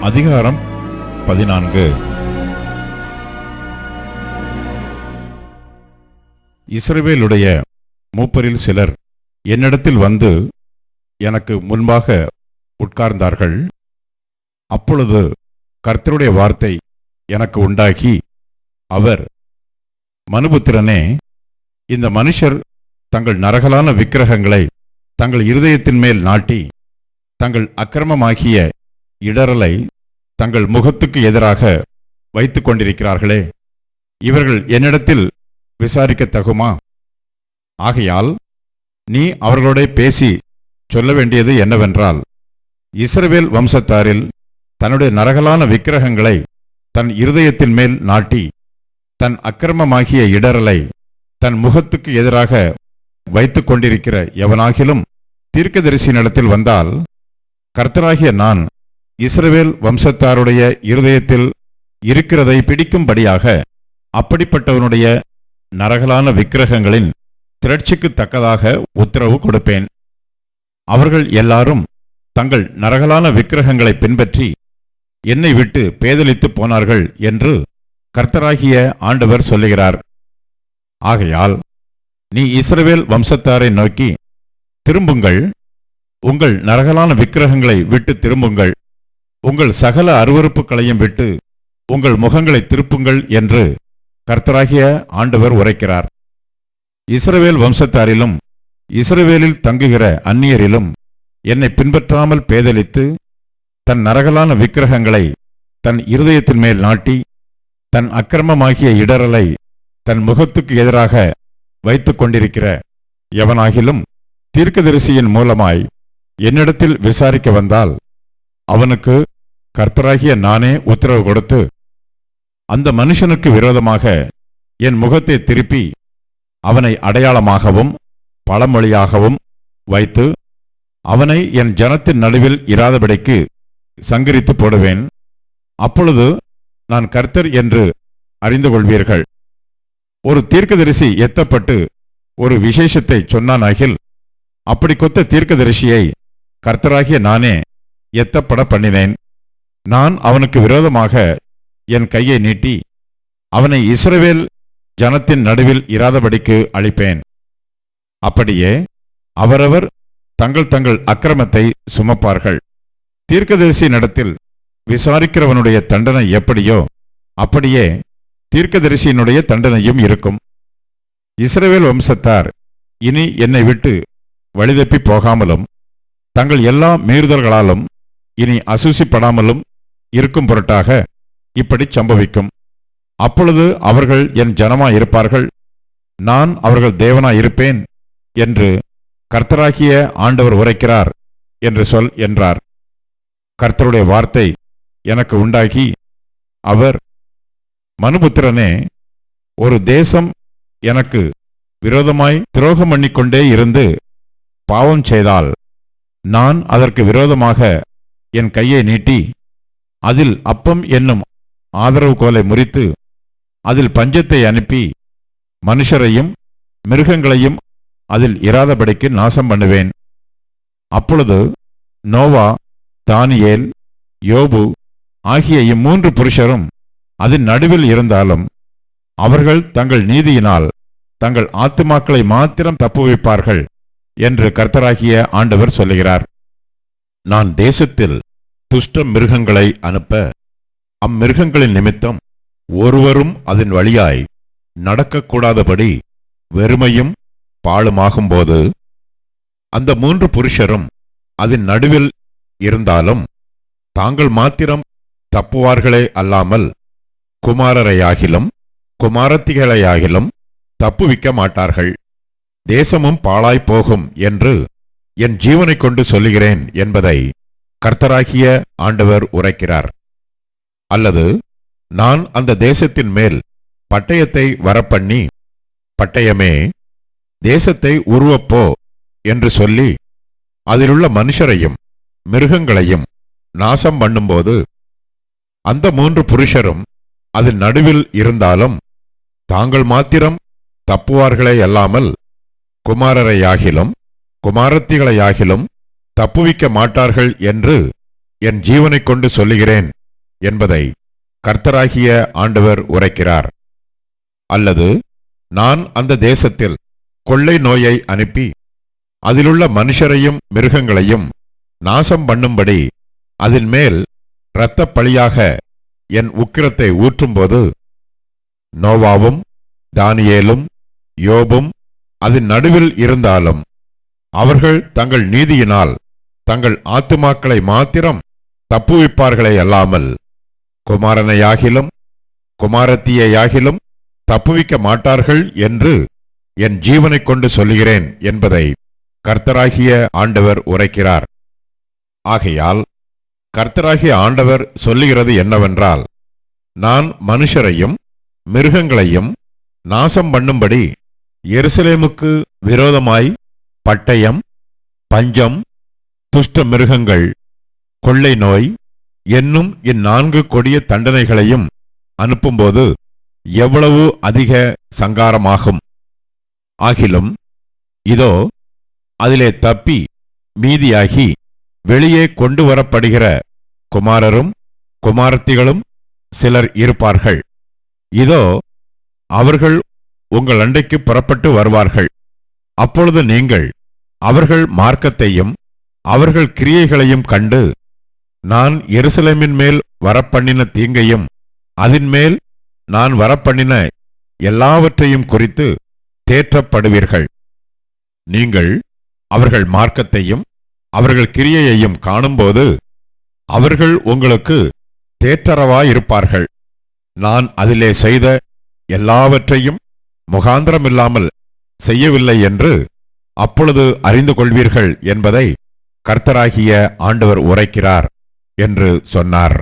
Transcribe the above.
அதிகாரம் 14. இஸ்ரவேலுடைய மூப்பரில் சிலர் என்னிடத்தில் வந்து எனக்கு முன்பாக உட்கார்ந்தார்கள். அப்பொழுது கர்த்தருடைய வார்த்தை எனக்கு உண்டாகி, அவர், மனுபுத்திரனே, இந்த மனுஷர் தங்கள் நரகலான விக்கிரகங்களை தங்கள் இருதயத்தின் மேல் நாட்டி தங்கள் அக்கிரமமாகிய இடரலை தங்கள் முகத்துக்கு எதிராக வைத்துக் கொண்டிருக்கிறார்களே, இவர்கள் என்னிடத்தில் விசாரிக்கத்தகுமா? ஆகையால் நீ அவர்களோட பேசி சொல்ல வேண்டியது என்னவென்றால், இஸ்ரவேல் வம்சத்தாரில் தன்னுடைய நரகலான விக்கிரகங்களை தன் இருதயத்தின் மேல் நாட்டி தன் அக்கிரமமாகிய இடரலை தன் முகத்துக்கு எதிராக வைத்துக் கொண்டிருக்கிற எவனாகிலும் தீர்க்கதரிசியினிடத்தில் வந்தால், கர்த்தராகிய நான் இஸ்ரவேல் வம்சத்தாருடைய இருதயத்தில் இருக்கிறதை பிடிக்கும்படியாக அப்படிப்பட்டவனுடைய நரகலான விக்கிரகங்களின் திரட்சிக்கு தக்கதாக உத்தரவு கொடுப்பேன். அவர்கள் எல்லாரும் தங்கள் நரகலான விக்கிரகங்களை பின்பற்றி என்னை விட்டு பேதலித்து போனார்கள் என்று கர்த்தராகிய ஆண்டவர் சொல்லுகிறார். ஆகையால் நீ இஸ்ரவேல் வம்சத்தாரை நோக்கி, திரும்புங்கள், உங்கள் நரகலான விக்கிரகங்களை விட்டு திரும்புங்கள், உங்கள் சகல அருவருப்புகளையும் விட்டு உங்கள் முகங்களை திருப்புங்கள் என்று கர்த்தராகிய ஆண்டவர் உரைக்கிறார். இஸ்ரவேல் வம்சத்தாரிலும் இஸ்ரவேலில் தங்குகிற அந்நியரிலும் என்னை பின்பற்றாமல் பேதலித்து தன் நரகலான விக்கிரகங்களை தன் இருதயத்தின் மேல் நாட்டி தன் அக்கிரமமாகிய இடரலை தன் முகத்துக்கு எதிராக வைத்துக் கொண்டிருக்கிற எவனாகிலும் தீர்க்கதரிசியின் மூலமாய் என்னிடத்தில் விசாரிக்க வந்தால், அவனுக்கு கர்த்தராகிய நானே உத்தரவு கொடுத்து அந்த மனுஷனுக்கு விரோதமாக என் முகத்தை திருப்பி அவனை அடையாளமாகவும் பழமொழியாகவும் வைத்து அவனை என் ஜனத்தின் நடுவில் இராதபடிக்கு சங்கரித்து போடுவேன். அப்பொழுது நான் கர்த்தர் என்று அறிந்து கொள்வீர்கள். ஒரு தீர்க்கதரிசி எத்தப்பட்டு ஒரு விசேஷத்தை சொன்னானாகில், அப்படி கொத்த தீர்க்கதரிசியை கர்த்தராகிய நானே எத்தப்பட பண்ணினேன். நான் அவனுக்கு விரோதமாக என் கையை நீட்டி அவனை இஸ்ரவேல் ஜனத்தின் நடுவில் இராதபடிக்கு அழிப்பேன். அப்படியே அவரவர் தங்கள் தங்கள் அக்கிரமத்தை சுமப்பார்கள். தீர்க்கதரிசியினிடத்தில் விசாரிக்கிறவனுடைய தண்டனை எப்படியோ அப்படியே தீர்க்கதரிசியினுடைய தண்டனையும் இருக்கும். இஸ்ரவேல் வம்சத்தார் இனி என்னை விட்டு வழிதப்பி போகாமலும் தங்கள் எல்லா மீறுதல்களாலும் இனி அசூசிப்படாமலும் இருக்கும் பொருட்டாக இப்படி சம்பவிக்கும். அப்பொழுது அவர்கள் என் ஜனமாயிருப்பார்கள், நான் அவர்கள் தேவனாயிருப்பேன் என்று கர்த்தராகிய ஆண்டவர் உரைக்கிறார் என்று சொல் என்றார். கர்த்தருடைய வார்த்தை எனக்கு உண்டாகி, அவர், மனுபுத்திரனே, ஒரு தேசம் எனக்கு விரோதமாய் துரோகம் பண்ணிக்கொண்டே இருந்து பாவம் செய்தால், நான் அதற்கு விரோதமாக என் கையை நீட்டி அதில் அப்பம் என்னும் ஆதரவு கோலை முறித்து அதில் பஞ்சத்தை அனுப்பி மனுஷரையும் மிருகங்களையும் அதில் இராதபடிக்கு நாசம் பண்ணுவேன். அப்பொழுது நோவா, தானியேல், யோபு ஆகிய இம்மூன்று புருஷரும் அதன் நடுவில் இருந்தாலும் அவர்கள் தங்கள் நீதியினால் தங்கள் ஆத்துமாக்களை மாத்திரம் தப்புவிப்பார்கள் என்று கர்த்தராகிய ஆண்டவர் சொல்லுகிறார். நான் தேசத்தில் துஷ்ட மிருகங்களை அனுப்ப அம்மிருகங்களின் நிமித்தம் ஒருவரும் அதன் வழியாய் நடக்கக்கூடாதபடி வெறுமையும் பாழுமாகும்போது அந்த மூன்று புருஷரும் அதன் நடுவில் இருந்தாலும் தாங்கள் மாத்திரம் தப்புவார்களே அல்லாமல் குமாரரையாகிலும் குமாரத்திகளையாகிலும் தப்புவிக்க மாட்டார்கள். தேசமும் பாழாய்ப்போகும் என்று என் ஜீவனை கொண்டு சொல்லுகிறேன் என்பதை கர்த்தராகிய ஆண்டவர் உரைக்கிறார். அல்லது நான் அந்த தேசத்தின் மேல் பட்டயத்தை வரப்பண்ணி, பட்டயமே தேசத்தை உருவப்போ என்று சொல்லி அதிலுள்ள மனுஷரையும் மிருகங்களையும் நாசம் பண்ணும்போது அந்த மூன்று புருஷரும் அதன் நடுவில் இருந்தாலும் தாங்கள் மாத்திரம் தப்புவார்களே அல்லாமல் குமாரரையாகிலும் குமாரத்திகளையாகிலும் தப்புவிக்க மாட்டார்கள் என்று என் ஜீவனைக் கொண்டு சொல்லுகிறேன் என்பதை கர்த்தராகிய ஆண்டவர் உரைக்கிறார். அல்லது நான் அந்த தேசத்தில் கொள்ளை நோயை அனுப்பி அதிலுள்ள மனுஷரையும் மிருகங்களையும் நாசம் பண்ணும்படி அதன் மேல் இரத்தப் பழியாக என் உக்கிரத்தை ஊற்றும்போது நோவாவும் தானியேலும் யோபும் அதன் நடுவில் இருந்தாலும் அவர்கள் தங்கள் நீதியினால் தங்கள் ஆத்துமாக்களை மாத்திரம் தப்புவிப்பார்களே அல்லாமல் குமாரனையாகிலும் குமாரத்தியையாகிலும் தப்புவிக்க மாட்டார்கள் என்று என் ஜீவனைக் கொண்டு சொல்லுகிறேன் என்பதை கர்த்தராகிய ஆண்டவர் உரைக்கிறார். ஆகையால் கர்த்தராகிய ஆண்டவர் சொல்லுகிறது என்னவென்றால், நான் மனுஷரையும் மிருகங்களையும் நாசம் பண்ணும்படி எருசலேமுக்கு விரோதமாய் பட்டயம், பஞ்சம், துஷ்ட மிருகங்கள், கொள்ளை நோய் என்னும் இந்நான்கு கொடிய தண்டனைகளையும் அனுப்பும்போது எவ்வளவு அதிக சங்காரமாகும். ஆகிலும் இதோ அதிலே தப்பி மீதியாகி வெளியே கொண்டு வரப்படுகிற குமாரரும் குமாரத்திகளும் சிலர் இருப்பார்கள். இதோ அவர்கள் உங்கள் அண்டைக்கு புறப்பட்டு வருவார்கள். அப்பொழுது நீங்கள் அவர்கள் மார்க்கத்தையும் அவர்கள் கிரியைகளையும் கண்டு, நான் எருசலேமின் மேல் வரப்பண்ணின தீங்கையும் அதின்மேல் நான் வரப்பண்ணின எல்லாவற்றையும் குறித்து தேற்றப்படுவீர்கள். நீங்கள் அவர்கள் மார்க்கத்தையும் அவர்கள் கிரியையையும் காணும்போது அவர்கள் உங்களுக்கு தேற்றரவாயிருப்பார்கள். நான் அதிலே செய்த எல்லாவற்றையும் முகாந்திரமில்லாமல் செய்யவில்லை என்று அப்பொழுது அறிந்து கொள்வீர்கள் என்பதை கர்த்தராகிய ஆண்டவர் உரைக்கிறார் என்று சொன்னார்.